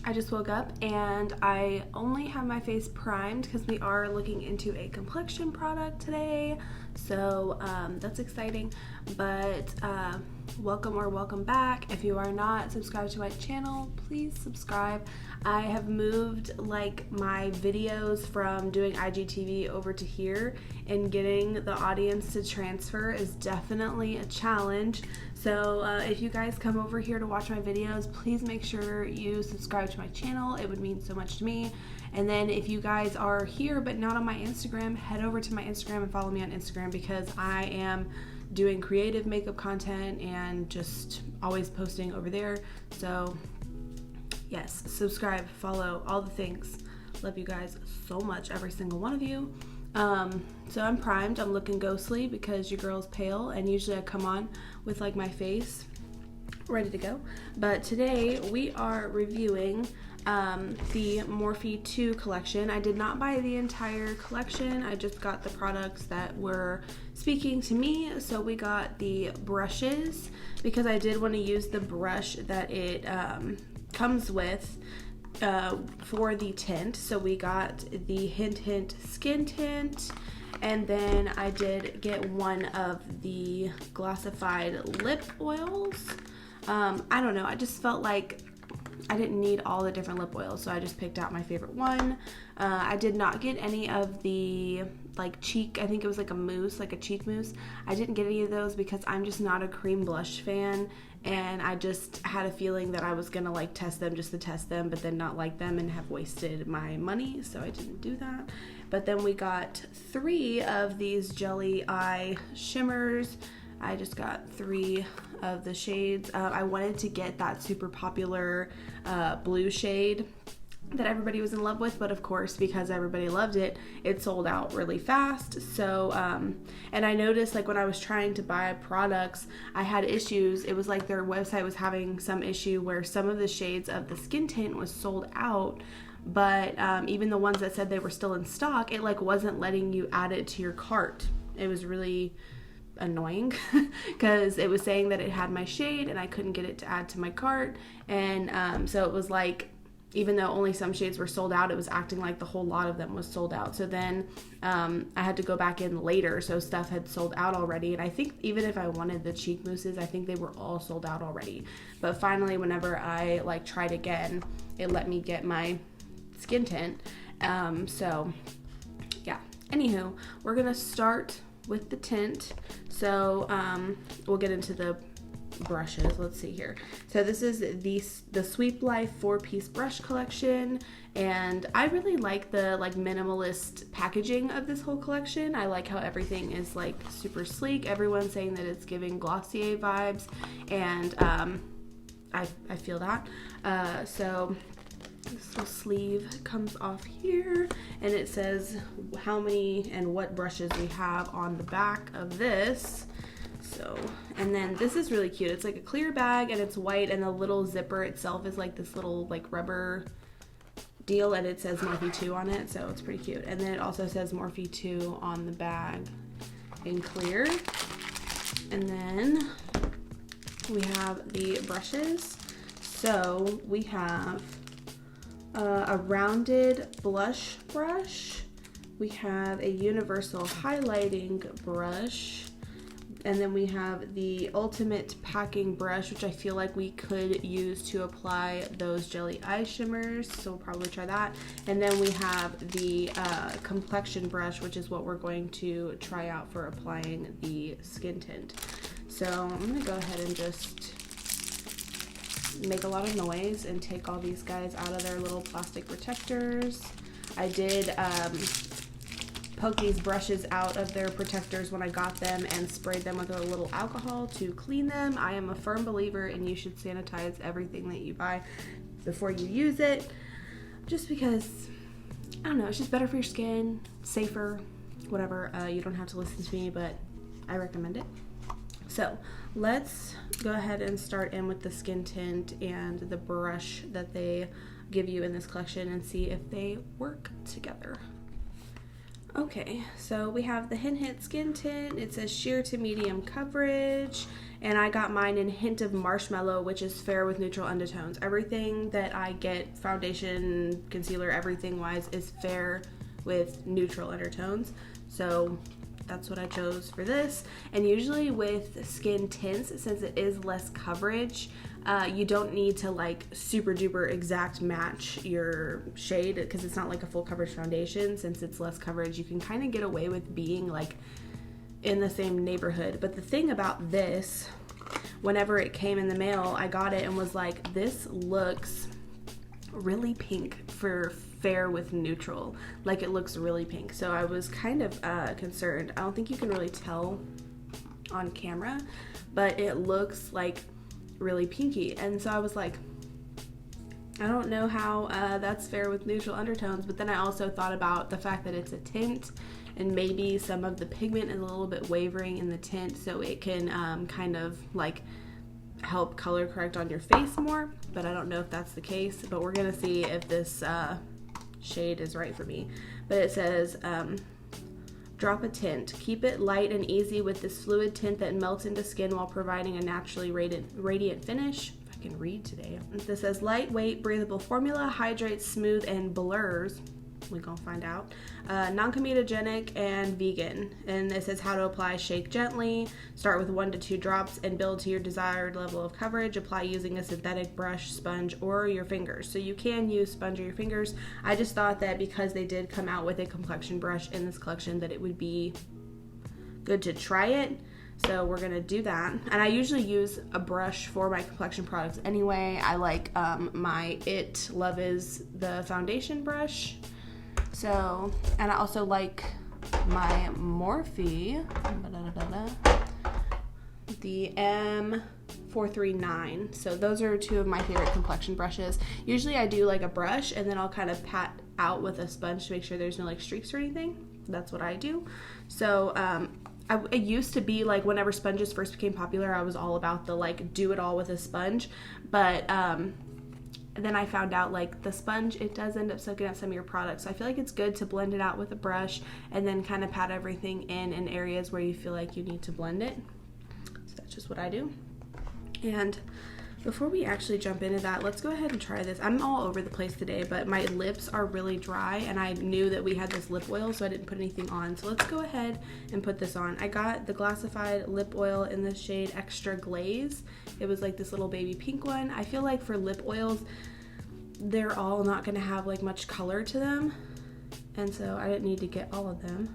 I just woke up and I only have my face primed because we are looking into a complexion product today, so that's exciting. But welcome back. If you are not subscribed to my channel, please subscribe. I have moved like my videos from doing IGTV over to here, and getting the audience to transfer is definitely a challenge. So if you guys come over here to watch my videos, please make sure you subscribe to my channel. It would mean so much to me. And then if you guys are here but not on my Instagram, head over to my Instagram and follow me on Instagram, because I am doing creative makeup content and just always posting over there. So yes, subscribe, follow, all the things. Love you guys so much, every single one of you. So I'm primed. I'm looking ghostly because your girl's pale, and usually I come on with like my face ready to go. But today we are reviewing the Morphe 2 collection. I did not buy the entire collection. I just got the products that were speaking to me. So we got the brushes because I did want to use the brush that it comes with for the tint. So we got the Hint skin tint, and then I did get one of the glossified lip oils. I don't know, I just felt like I didn't need all the different lip oils, so I just picked out my favorite one. I did not get any of the like cheek, I think it was like a mousse, like a cheek mousse. I didn't get any of those because I'm just not a cream blush fan, and I just had a feeling that I was gonna like test them just to test them, but then not like them and have wasted my money, so I didn't do that. But then we got 3 of these jelly eye shimmers. I just got 3 of the shades. I wanted to get that super popular blue shade that everybody was in love with, but of course, because everybody loved it, it sold out really fast. So and I noticed like when I was trying to buy products, I had issues. It was like their website was having some issue where some of the shades of the skin tint was sold out, but even the ones that said they were still in stock, it like wasn't letting you add it to your cart. It was really annoying because it was saying that it had my shade and I couldn't get it to add to my cart. And so it was like, even though only some shades were sold out, it was acting like the whole lot of them was sold out. So then I had to go back in later, so stuff had sold out already. And I think even if I wanted the cheek mousses, I think they were all sold out already. But finally, whenever I like tried again, it let me get my skin tint. So yeah, anywho, we're gonna start with the tint. So we'll get into the brushes. Let's see here. So this is the Sweep Life 4-piece brush collection, and I really like the like minimalist packaging of this whole collection. I like how everything is like super sleek. Everyone's saying that it's giving Glossier vibes, and I feel that. So this little sleeve comes off here, and it says how many and what brushes we have on the back of this. So, and then this is really cute. It's like a clear bag and it's white, and the little zipper itself is like this little like rubber deal, and it says Morphe 2 on it, so it's pretty cute. And then it also says Morphe 2 on the bag in clear. And then we have the brushes. So we have a rounded blush brush. We have a universal highlighting brush. And then we have the ultimate packing brush, which I feel like we could use to apply those jelly eye shimmers, so we'll probably try that. And then we have the complexion brush, which is what we're going to try out for applying the skin tint. So I'm gonna go ahead and just make a lot of noise and take all these guys out of their little plastic protectors. I did poke these brushes out of their protectors when I got them and sprayed them with a little alcohol to clean them. I am a firm believer in you should sanitize everything that you buy before you use it, just because, I don't know, it's just better for your skin, safer, whatever. You don't have to listen to me, but I recommend it. So let's go ahead and start in with the skin tint and the brush that they give you in this collection and see if they work together. Okay, so we have the Hint Skin Tint. It says sheer to medium coverage, and I got mine in Hint of Marshmallow, which is fair with neutral undertones. Everything that I get, foundation, concealer, everything wise, is fair with neutral undertones. So that's what I chose for this. And usually with skin tints, since it is less coverage, you don't need to like super duper exact match your shade, because it's not like a full coverage foundation. Since it's less coverage, you can kind of get away with being like in the same neighborhood. But the thing about this, whenever it came in the mail, I got it and was like, this looks really pink for fair with neutral. Like, it looks really pink. So I was kind of concerned. I don't think you can really tell on camera, but it looks like really pinky. And so I was like, I don't know how that's fair with neutral undertones. But then I also thought about the fact that it's a tint, and maybe some of the pigment is a little bit wavering in the tint, so it can kind of like help color correct on your face more. But I don't know if that's the case, but we're gonna see if this shade is right for me. But it says drop a tint, keep it light and easy with this fluid tint that melts into skin while providing a naturally radiant finish. If I can read today. This says lightweight, breathable formula, hydrates, smooth, and blurs. We're gonna find out. Non-comedogenic and vegan. And it says how to apply. Shake gently. Start with 1 to 2 drops and build to your desired level of coverage. Apply using a synthetic brush, sponge, or your fingers. So you can use sponge or your fingers. I just thought that because they did come out with a complexion brush in this collection, that it would be good to try it. So we're gonna do that. And I usually use a brush for my complexion products anyway. I like my Love Is the foundation brush. So, and I also like my Morphe, the M439. So those are 2 of my favorite complexion brushes. Usually I do like a brush and then I'll kind of pat out with a sponge to make sure there's no like streaks or anything. That's what I do. So it used to be like whenever sponges first became popular, I was all about the like do it all with a sponge. But then I found out like the sponge, it does end up soaking up some of your products. So I feel like it's good to blend it out with a brush and then kind of pat everything in areas where you feel like you need to blend it. So that's just what I do. And before we actually jump into that, let's go ahead and try this. I'm all over the place today, but my lips are really dry and I knew that we had this lip oil, so I didn't put anything on. So let's go ahead and put this on. I got the Glassified lip oil in the shade Extra Glaze. It was like this little baby pink one. I feel like for lip oils, they're all not gonna have like much color to them. And so I didn't need to get all of them.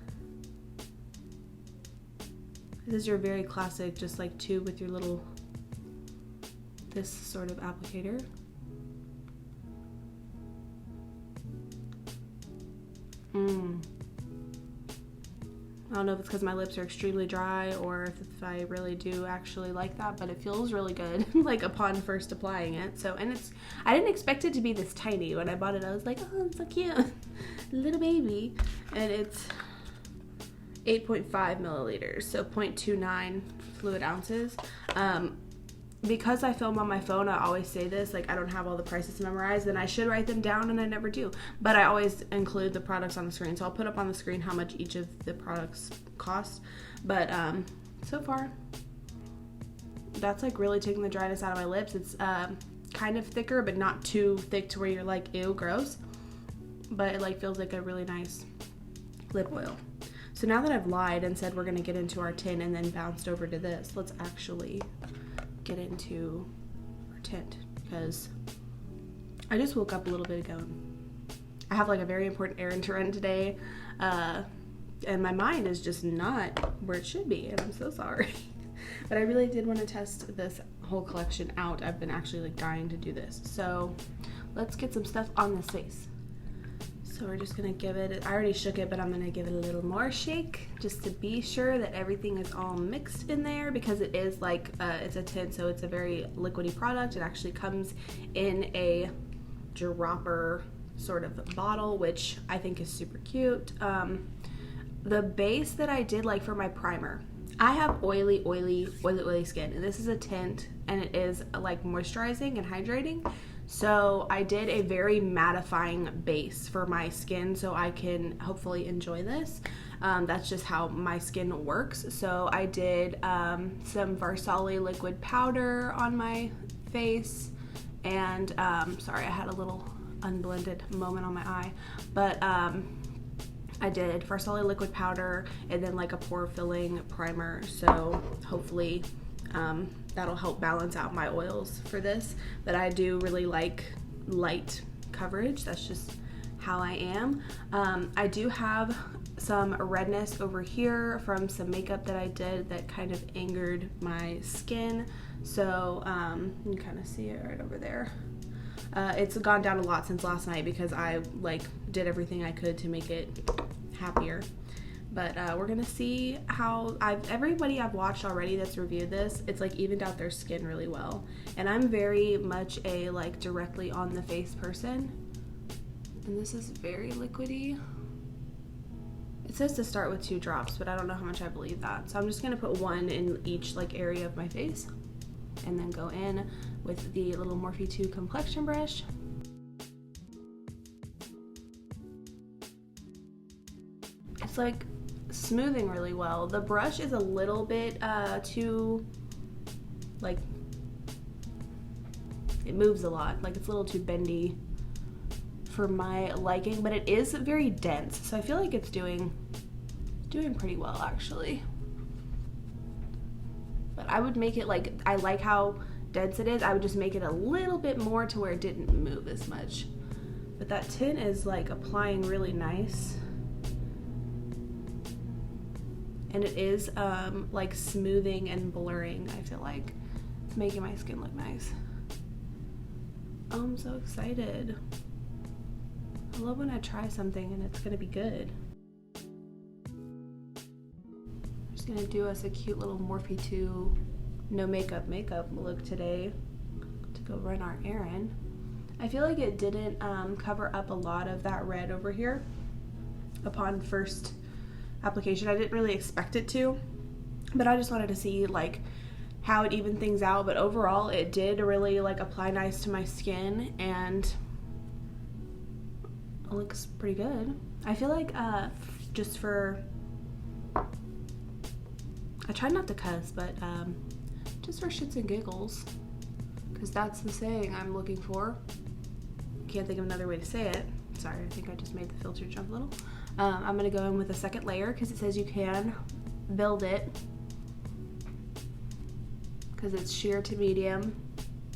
This is your very classic, just like tube with your little, this sort of applicator. I don't know if it's because my lips are extremely dry or if I really do actually like that, but it feels really good like upon first applying it. So, and it's, I didn't expect it to be this tiny. When I bought it, I was like, oh, it's so cute. Little baby. And it's 8.5 milliliters, so 0.29 fluid ounces. Because I film on my phone, I always say this, like I don't have all the prices memorized, and I should write them down, and I never do. But I always include the products on the screen, so I'll put up on the screen how much each of the products cost. But so far, that's like really taking the dryness out of my lips. It's kind of thicker, but not too thick to where you're like, ew, gross. But it like feels like a really nice lip oil. So now that I've lied and said we're gonna get into our tint and then bounced over to this, let's actually get into our tint, because I just woke up a little bit ago. I have like a very important errand to run today, and my mind is just not where it should be, and I'm so sorry. But I really did want to test this whole collection out. I've been actually like dying to do this. So let's get some stuff on this face. So we're just gonna give it, I already shook it, but I'm gonna give it a little more shake just to be sure that everything is all mixed in there, because it is like, it's a tint, so it's a very liquidy product. It actually comes in a dropper sort of bottle, which I think is super cute. The base that I did like for my primer, I have oily skin, and this is a tint, and it is like moisturizing and hydrating. So I did a very mattifying base for my skin so I can hopefully enjoy this. That's just how my skin works. So I did some Varsali liquid powder on my face, and sorry, I had a little unblended moment on my eye, but I did Varsali liquid powder and then like a pore filling primer, so hopefully that'll help balance out my oils for this. But I do really like light coverage. That's just how I am. I do have some redness over here from some makeup that I did that kind of angered my skin. So you can kind of see it right over there. It's gone down a lot since last night because I like did everything I could to make it happier. But we're gonna see how everybody I've watched already that's reviewed this, it's like evened out their skin really well. And I'm very much a like directly on the face person. And this is very liquidy. It says to start with 2 drops, but I don't know how much I believe that. So I'm just gonna put 1 in each like area of my face and then go in with the little Morphe 2 complexion brush. It's like smoothing really well. The brush is a little bit too, like, it moves a lot. Like it's a little too bendy for my liking, but it is very dense. So I feel like it's doing pretty well actually. But I would make it like, I like how dense it is. I would just make it a little bit more to where it didn't move as much. But that tint is like applying really nice. And it is like smoothing and blurring. I feel like it's making my skin look nice. I'm so excited. I love when I try something and it's gonna be good. I'm just gonna do us a cute little Morphe 2 no makeup look today to go run our errand. I feel like it didn't cover up a lot of that red over here upon first application. I didn't really expect it to, but I just wanted to see like how it evened things out. But overall it did really like apply nice to my skin and it looks pretty good. I feel like just for, I tried not to cuss, but just for shits and giggles, because that's the saying I'm looking for. Can't think of another way to say it. Sorry, I think I just made the filter jump a little. I'm gonna go in with a second layer because it says you can build it because it's sheer to medium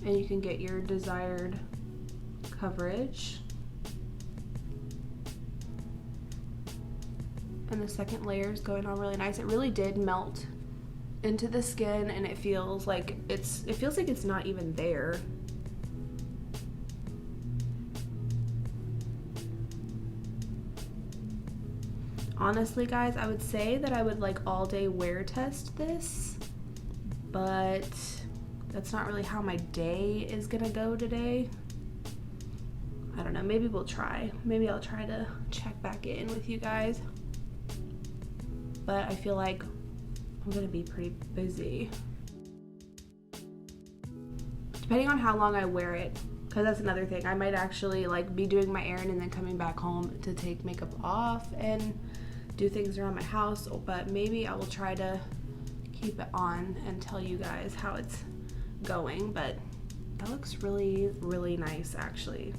and you can get your desired coverage. And the second layer is going on really nice. It really did melt into the skin and it feels like it's not even there. Honestly guys, I would say that I would like all day wear test this, but that's not really how my day is gonna go today. I don't know, maybe we'll try. Maybe I'll try to check back in with you guys. But I feel like I'm gonna be pretty busy. Depending on how long I wear it, because that's another thing. I might actually like be doing my errand and then coming back home to take makeup off and do things around my house, but maybe I will try to keep it on and tell you guys how it's going. But that looks really, really nice actually.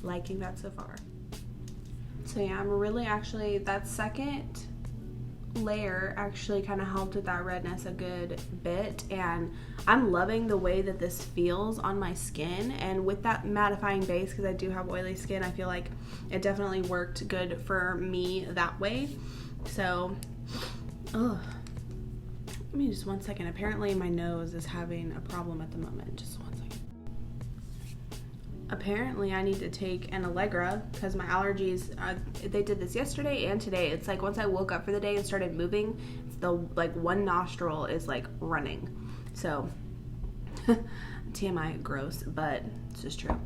Liking that so far. So yeah, I'm really actually, that second layer actually kind of helped with that redness a good bit, and I'm loving the way that this feels on my skin. And with that mattifying base, because I do have oily skin, I feel like it definitely worked good for me that way. So give me just 1 second. Apparently my nose is having a problem at the moment. Just 1 second. Apparently I need to take an Allegra because my allergies, they did this yesterday and today. It's like once I woke up for the day and started moving, the like one nostril is like running. So TMI, gross, but it's just true.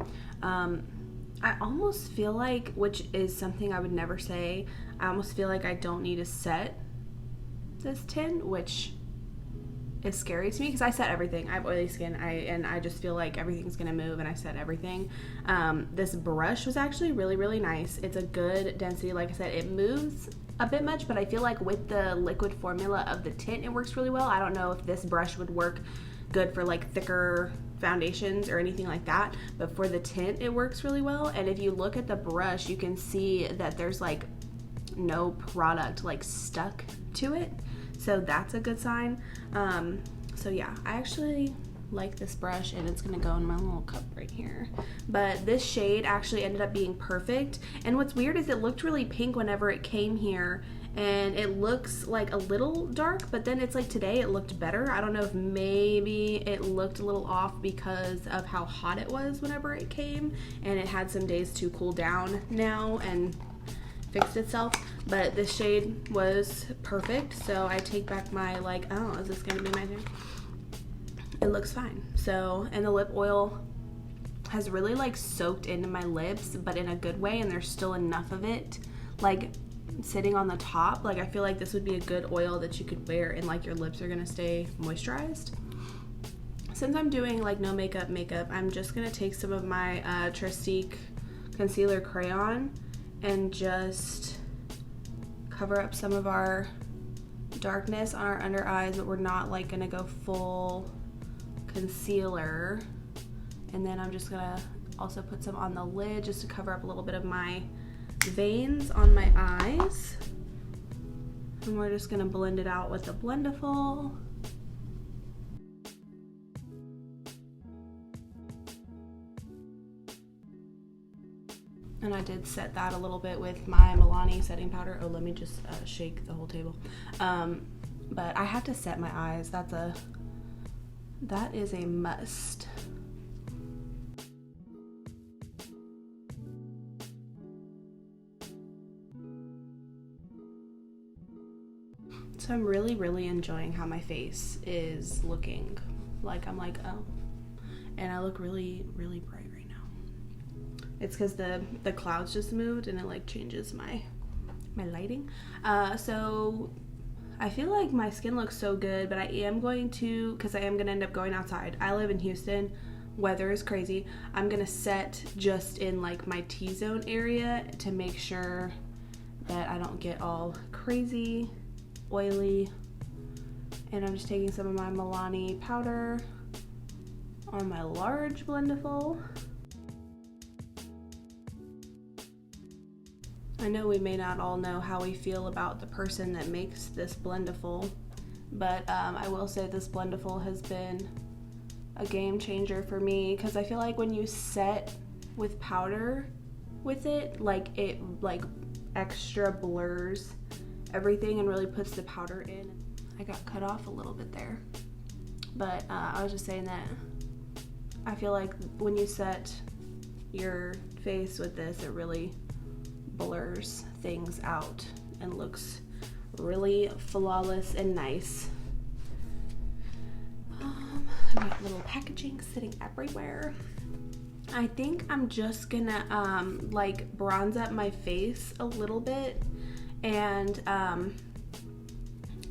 I almost feel like, which is something I would never say, I almost feel like I don't need to set this tint, which is scary to me because I set everything. I have oily skin, and I just feel like everything's gonna move, and I set everything. This brush was actually really, really nice. It's a good density. Like I said, it moves a bit much, but I feel like with the liquid formula of the tint, it works really well. I don't know if this brush would work good for like thicker foundations or anything like that, but for the tint, it works really well. And if you look at the brush, you can see that there's like no product like stuck to it, so that's a good sign. So yeah, I actually like this brush, and it's gonna go in my little cup right here. But this shade actually ended up being perfect, and what's weird is it looked really pink whenever it came here, and it looks like a little dark, but then it's like today it looked better. I don't know if maybe it looked a little off because of how hot it was whenever it came, and it had some days to cool down now and fixed itself. But this shade was perfect, so I take back my like, oh, is this gonna be my thing? It looks fine. So, and the lip oil has really like soaked into my lips, but in a good way, and there's still enough of it like sitting on the top. Like I feel like this would be a good oil that you could wear and like your lips are gonna stay moisturized. Since I'm doing like no makeup, I'm just gonna take some of my Trestique concealer crayon and just cover up some of our darkness on our under eyes, but we're not like gonna go full concealer. And then I'm just gonna also put some on the lid just to cover up a little bit of my veins on my eyes. And we're just gonna blend it out with the Blendiful. And I did set that a little bit with my Milani setting powder. Oh, let me just shake the whole table. But I have to set my eyes. That is a must. So I'm really, really enjoying how my face is looking. Like I'm like, oh, and I look really, really bright right now. It's because the clouds just moved and it like changes my lighting. So I feel like my skin looks so good, but I am going to, because I am going to end up going outside. I live in Houston. Weather is crazy. I'm going to set just in like my T-zone area to make sure that I don't get all crazy oily. And I'm just taking some of my Milani powder on my large Blendiful. I know we may not all know how we feel about the person that makes this Blendiful, but I will say this Blendiful has been a game changer for me, because I feel like when you set with powder with it, like it like extra blurs everything and really puts the powder in. I got cut off a little bit there, but I was just saying that I feel like when you set your face with this, it really blurs things out and looks really flawless and nice. I've got little packaging sitting everywhere. I think I'm just gonna like bronze up my face a little bit and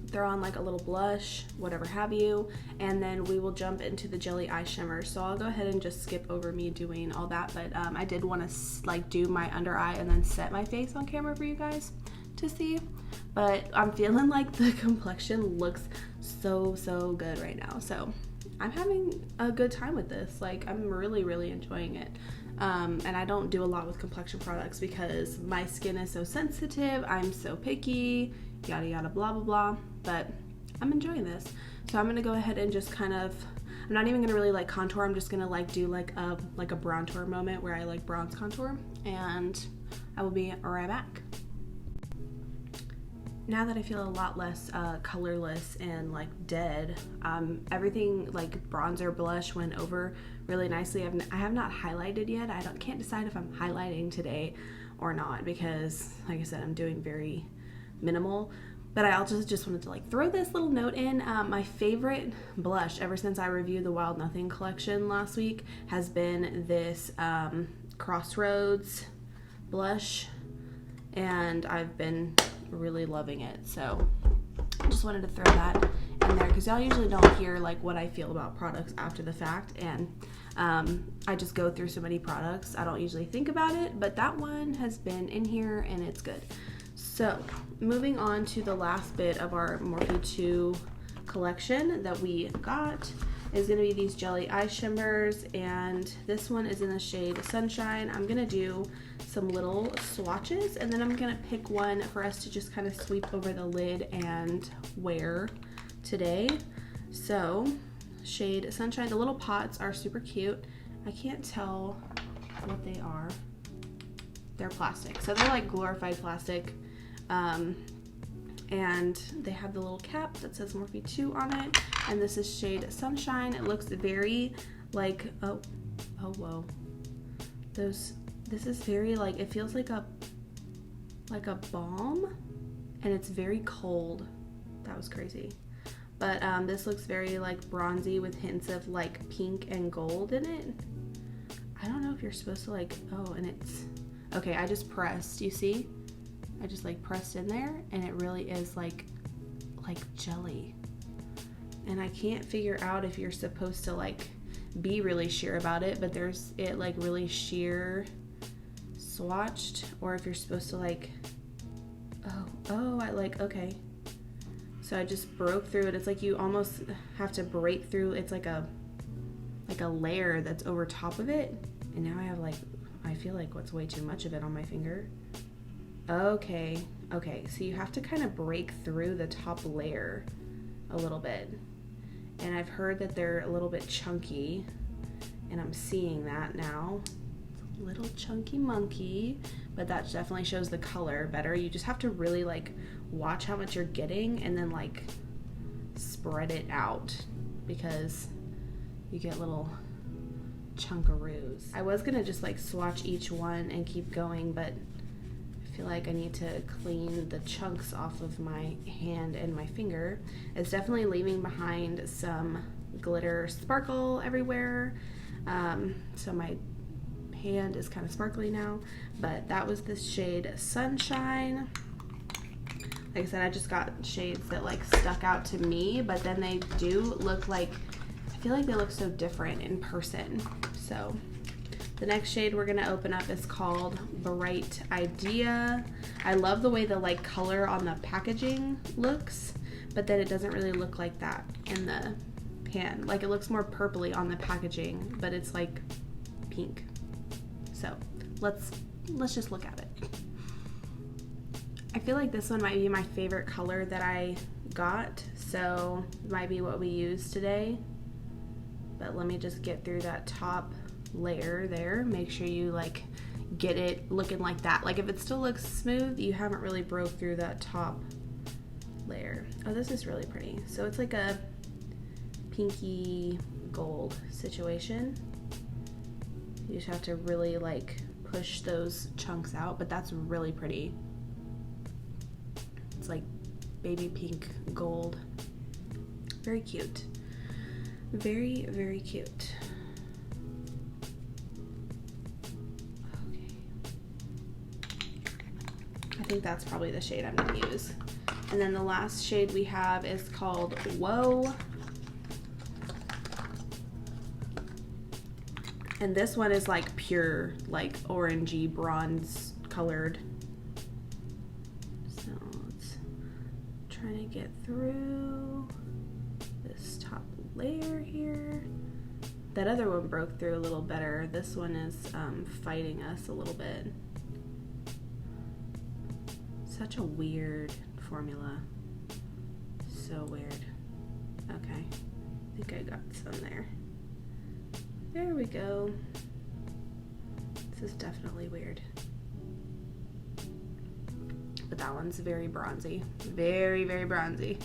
throw on like a little blush, whatever have you, and then we will jump into the jelly eye shimmer. So I'll go ahead and just skip over me doing all that, but I did want to like do my under eye and then set my face on camera for you guys to see. But I'm feeling like the complexion looks so good right now, so I'm having a good time with this. Like I'm really enjoying it. And I don't do a lot with complexion products because my skin is so sensitive, I'm so picky, yada yada blah blah blah, but I'm enjoying this. So I'm gonna go ahead and just kind of, I'm not even gonna really like contour, I'm just gonna like do like a bronzer moment where I like bronze contour, and I will be right back. Now that I feel a lot less colorless and like dead, everything like bronzer blush went over really nicely. I have not highlighted yet. Can't decide if I'm highlighting today or not because, like I said, I'm doing very minimal. But I also just wanted to like throw this little note in. My favorite blush ever since I reviewed the Wild Nothing collection last week has been this Crossroads blush, and I've been really loving it. So I just wanted to throw that in there because y'all usually don't hear like what I feel about products after the fact, and I just go through so many products I don't usually think about it, but that one has been in here and it's good. So moving on to the last bit of our Morphe 2 collection that we got is going to be these jelly eye shimmers, and this one is in the shade Sunshine. I'm going to do some little swatches and then I'm going to pick one for us to just kind of sweep over the lid and wear today. So shade Sunshine. The little pots are super cute. I can't tell what they are. They're plastic, so they're like glorified plastic, and they have the little cap that says Morphe 2 on it, and this is shade Sunshine. It looks very like, oh whoa, this is very like, it feels like a balm, and it's very cold. That was crazy. But this looks very like bronzy with hints of like pink and gold in it. I don't know if you're supposed to like, oh, and it's, okay, I just pressed, you see? I just like pressed in there and it really is like jelly. And I can't figure out if you're supposed to like be really sheer about it, but there's it like really sheer swatched, or if you're supposed to like, oh, I like, okay. So I just broke through it. It's like you almost have to break through. It's like a layer that's over top of it. And now I have like, I feel like what's way too much of it on my finger. Okay, so you have to kind of break through the top layer a little bit. And I've heard that they're a little bit chunky, and I'm seeing that now. It's a little chunky monkey, but that definitely shows the color better. You just have to really like watch how much you're getting and then like spread it out, because you get little chunkaroos. I was gonna just like swatch each one and keep going, but I feel like I need to clean the chunks off of my hand and my finger. It's definitely leaving behind some glitter sparkle everywhere, so my hand is kind of sparkly now. But that was the shade Sunshine. Like I said, I just got shades that like stuck out to me, but then they do look like, I feel like they look so different in person. So the next shade we're gonna open up is called Bright Idea. I love the way the like color on the packaging looks, but then it doesn't really look like that in the pan. Like it looks more purpley on the packaging, but it's like pink. So let's just look at it. I feel like this one might be my favorite color that I got, so it might be what we use today. But let me just get through that top layer there. Make sure you like get it looking like that. Like if it still looks smooth, you haven't really broke through that top layer. Oh, this is really pretty. So it's like a pinky gold situation. You just have to really like push those chunks out, but that's really pretty. It's like baby pink gold. Very cute. Very, very cute. Okay. I think that's probably the shade I'm gonna use. And then the last shade we have is called Whoa. And this one is like pure, like orangey bronze colored. So let's try to get through this top layer here. That other one broke through a little better. This one is fighting us a little bit. Such a weird formula. So weird. Okay, I think I got some there. There we go. This is definitely weird. But that one's very bronzy. Very, very bronzy.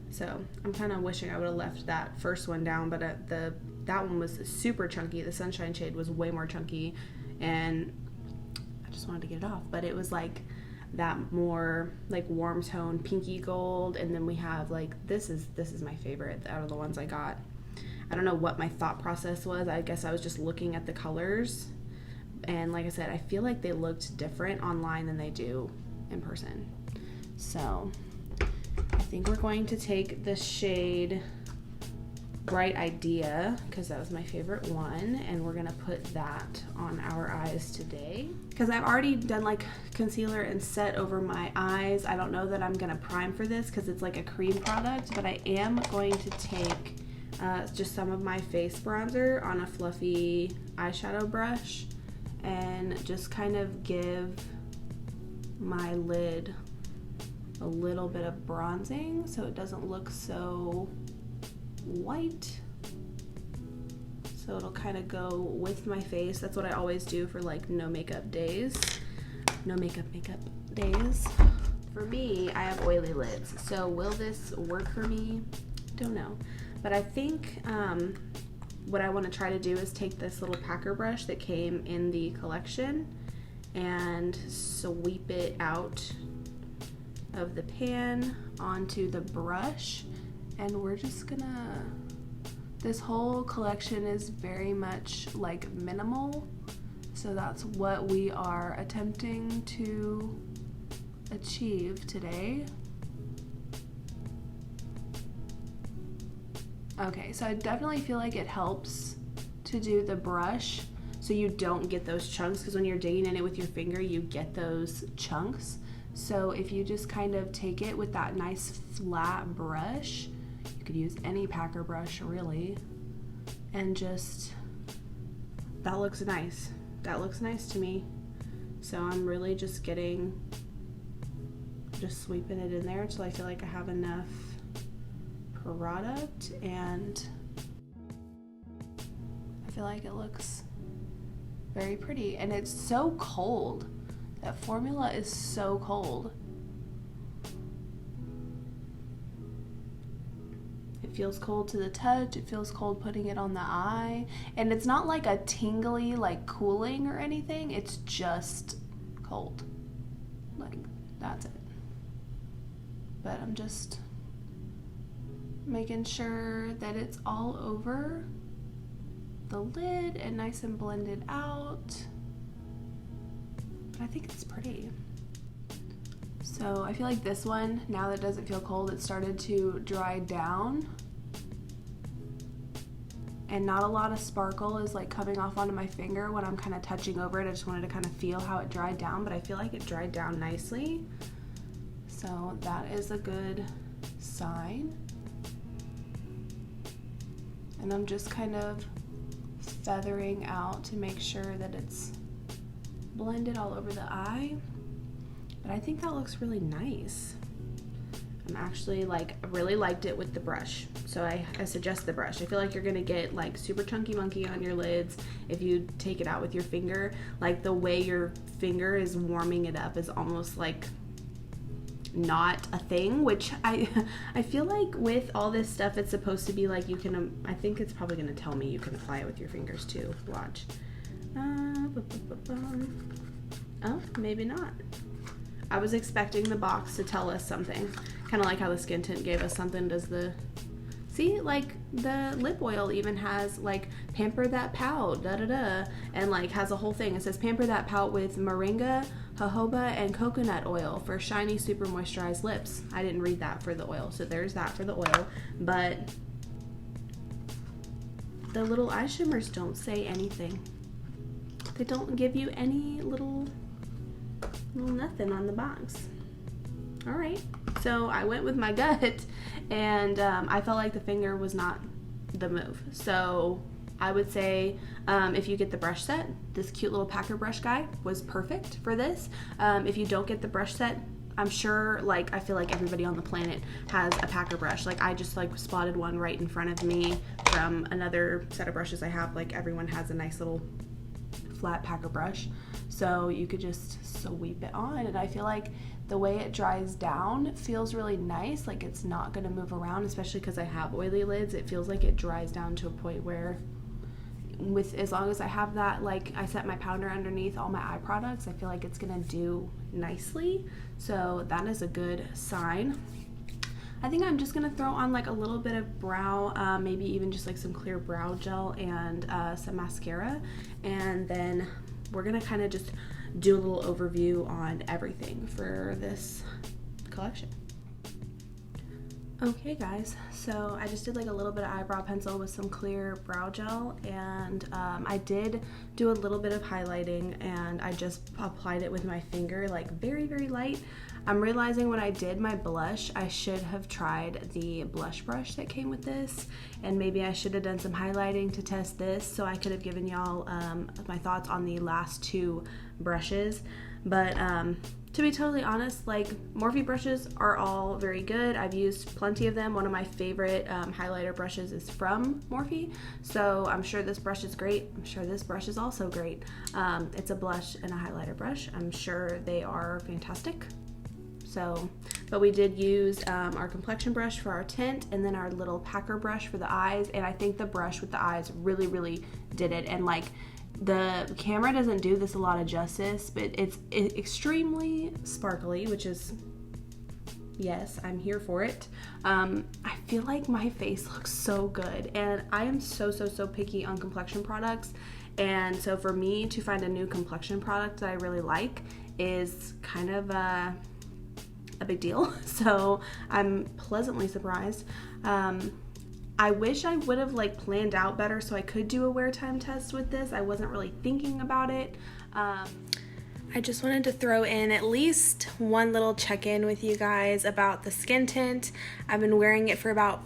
So I'm kind of wishing I would have left that first one down, but that one was super chunky. The Sunshine shade was way more chunky, and I just wanted to get it off. But it was like that more like warm tone pinky gold, and then we have like this is my favorite out of the ones I got. I don't know what my thought process was. I guess I was just looking at the colors, and like I said, I feel like they looked different online than they do in person. So I think we're going to take the shade Bright Idea, because that was my favorite one, and we're gonna put that on our eyes today. Because I've already done like concealer and set over my eyes, I don't know that I'm gonna prime for this because it's like a cream product, but I am going to take just some of my face bronzer on a fluffy eyeshadow brush and just kind of give my lid a little bit of bronzing so it doesn't look so white. So it'll kind of go with my face. That's what I always do for like no makeup days. No makeup days. For me, I have oily lids. So will this work for me? Don't know. But I think what I want to try to do is take this little packer brush that came in the collection and sweep it out of the pan onto the brush. And we're just gonna, this whole collection is very much like minimal, so that's what we are attempting to achieve today. Okay, so I definitely feel like it helps to do the brush so you don't get those chunks, because when you're digging in it with your finger you get those chunks. So if you just kind of take it with that nice flat brush, you could use any packer brush really, and just, that looks nice. That looks nice to me. So I'm really just sweeping it in there until I feel like I have enough product, and I feel like it looks very pretty. And it's so cold. That formula is so cold. It feels cold to the touch, it feels cold putting it on the eye, and it's not like a tingly like cooling or anything, it's just cold. Like, that's it. But I'm just making sure that it's all over the lid and nice and blended out. But I think it's pretty. So I feel like this one, now that it doesn't feel cold, it started to dry down. And not a lot of sparkle is like coming off onto my finger when I'm kind of touching over it. I just wanted to kind of feel how it dried down, but I feel like it dried down nicely. So that is a good sign. And I'm just kind of feathering out to make sure that it's blended all over the eye. But I think that looks really nice. I'm actually like, I really liked it with the brush. So I suggest the brush. I feel like you're gonna get like super chunky monkey on your lids if you take it out with your finger. Like the way your finger is warming it up is almost like not a thing, which I feel like with all this stuff it's supposed to be like you can, I think it's probably gonna tell me you can apply it with your fingers too. Watch. Oh, maybe not. I was expecting the box to tell us something. Kind of like how the Skin Tint gave us something. Does the, see, like the lip oil even has like pamper that pout, and like has a whole thing. It says pamper that pout with moringa, jojoba, and coconut oil for shiny, super moisturized lips. I didn't read that for the oil, so there's that for the oil. But the little eye shimmers don't say anything. They don't give you any little nothing on the box. All right, so I went with my gut, and I felt like the finger was not the move. So I would say if you get the brush set, this cute little packer brush guy was perfect for this. If you don't get the brush set, I'm sure, like, I feel like everybody on the planet has a packer brush. Like, I just like spotted one right in front of me from another set of brushes I have. Like, everyone has a nice little flat packer brush, so you could just sweep it on. And I feel like the way it dries down feels really nice. Like, it's not gonna move around, especially because I have oily lids. It feels like it dries down to a point where, with as long as I have that, like, I set my powder underneath all my eye products, I feel like it's gonna do nicely. So that is a good sign. I think I'm just gonna throw on like a little bit of brow, maybe even just like some clear brow gel and some mascara, and then we're gonna kind of just do a little overview on everything for this collection. Okay guys, so I just did like a little bit of eyebrow pencil with some clear brow gel, and I did do a little bit of highlighting, and I just applied it with my finger, like very, very light. I'm realizing when I did my blush, I should have tried the blush brush that came with this, and maybe I should have done some highlighting to test this, so I could have given y'all my thoughts on the last two brushes. But to be totally honest, like, Morphe brushes are all very good. I've used plenty of them. One of my favorite highlighter brushes is from Morphe, so I'm sure this brush is great. I'm sure this brush is also great. It's a blush and a highlighter brush. I'm sure they are fantastic. So, but we did use our complexion brush for our tint, and then our little packer brush for the eyes, and I think the brush with the eyes really, really did it. And like, the camera doesn't do this a lot of justice, but it's extremely sparkly, which is, yes, I'm here for it. I feel like my face looks so good, and I am so picky on complexion products, and so for me to find a new complexion product that I really like is kind of a big deal. So I'm pleasantly surprised. I wish I would have like planned out better so I could do a wear time test with this. I wasn't really thinking about it. I just wanted to throw in at least one little check-in with you guys about the skin tint. I've been wearing it for about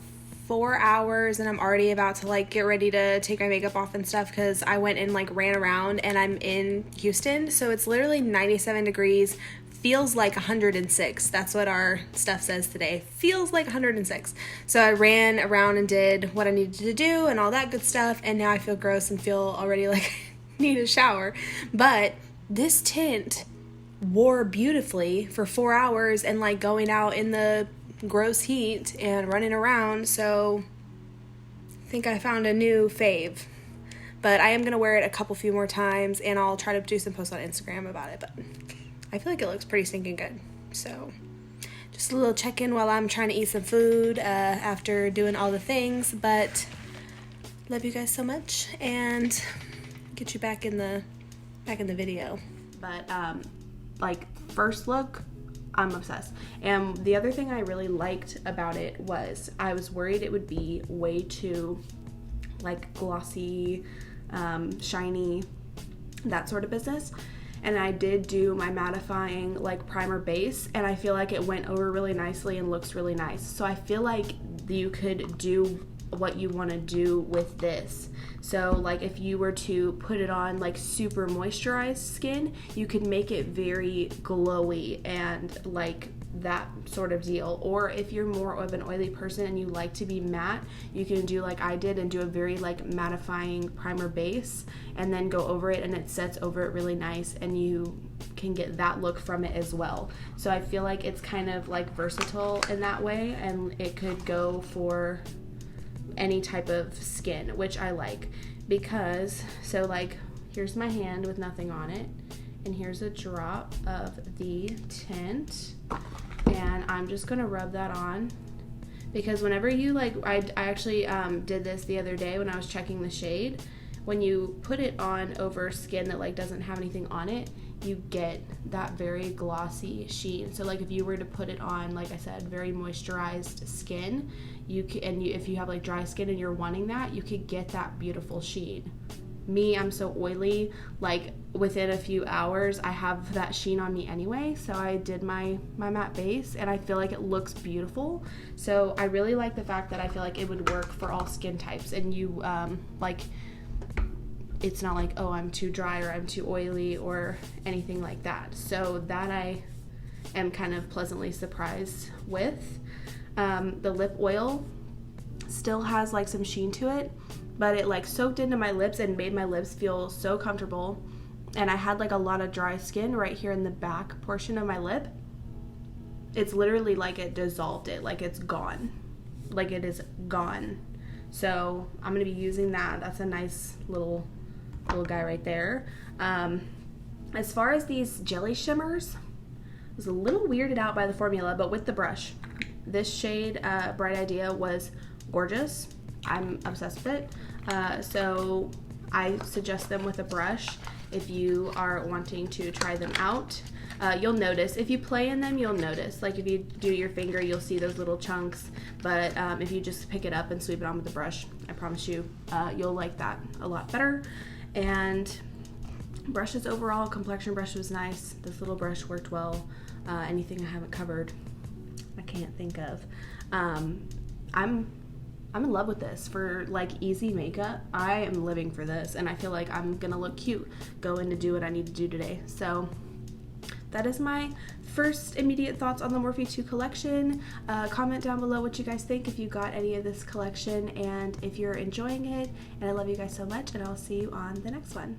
4 hours, and I'm already about to like get ready to take my makeup off and stuff because I went and like ran around, and I'm in Houston, so it's literally 97 degrees. Feels like 106. That's what our stuff says today. Feels like 106. So I ran around and did what I needed to do and all that good stuff, and now I feel gross and feel already like I need a shower. But this tint wore beautifully for 4 hours, and like going out in the gross heat and running around, so I think I found a new fave. But I am going to wear it a few more times, and I'll try to do some posts on Instagram about it, but I feel like it looks pretty stinking good. So just a little check-in while I'm trying to eat some food after doing all the things. But love you guys so much, and get you back in the video. But like, first look, I'm obsessed. And the other thing I really liked about it was I was worried it would be way too like glossy, shiny, that sort of business. And I did do my mattifying like primer base, and I feel like it went over really nicely and looks really nice. So I feel like you could do what you want to do with this. So like, if you were to put it on like super moisturized skin, you could make it very glowy and like that sort of deal. Or if you're more of an oily person and you like to be matte, you can do like I did and do a very like mattifying primer base, and then go over it, and it sets over it really nice, and you can get that look from it as well. So I feel like it's kind of like versatile in that way, and it could go for any type of skin, which I like, because so like, here's my hand with nothing on it, and here's a drop of the tint, and I'm just gonna rub that on, because whenever you like, I actually did this the other day when I was checking the shade. When you put it on over skin that like doesn't have anything on it, you get that very glossy sheen. So like, if you were to put it on, like I said, very moisturized skin, if you have like dry skin and you're wanting that, you could get that beautiful sheen. Me, I'm so oily, like within a few hours I have that sheen on me anyway. So I did my matte base, and I feel like it looks beautiful. So I really like the fact that I feel like it would work for all skin types, and you like, it's not like, oh, I'm too dry or I'm too oily or anything like that. So that I am kind of pleasantly surprised with. The lip oil still has like some sheen to it, but it like soaked into my lips and made my lips feel so comfortable. And I had like a lot of dry skin right here in the back portion of my lip. It's literally like it dissolved it, like it's gone, like it is gone. So I'm gonna be using that. That's a nice little guy right there. As far as these jelly shimmers, I was a little weirded out by the formula, but with the brush, this shade Bright Idea was gorgeous. I'm obsessed with it. So I suggest them with a brush, if you are wanting to try them out. You'll notice, if you play in them, you'll notice. Like if you do your finger, you'll see those little chunks, but if you just pick it up and sweep it on with the brush, I promise you, you'll like that a lot better. And brushes overall, complexion brush was nice. This little brush worked well. Anything I haven't covered, I can't think of. I'm in love with this for like easy makeup. I am living for this, and I feel like I'm gonna look cute going to do what I need to do today. So that is my first immediate thoughts on the Morphe 2 collection. Comment down below what you guys think, if you got any of this collection and if you're enjoying it. And I love you guys so much, and I'll see you on the next one.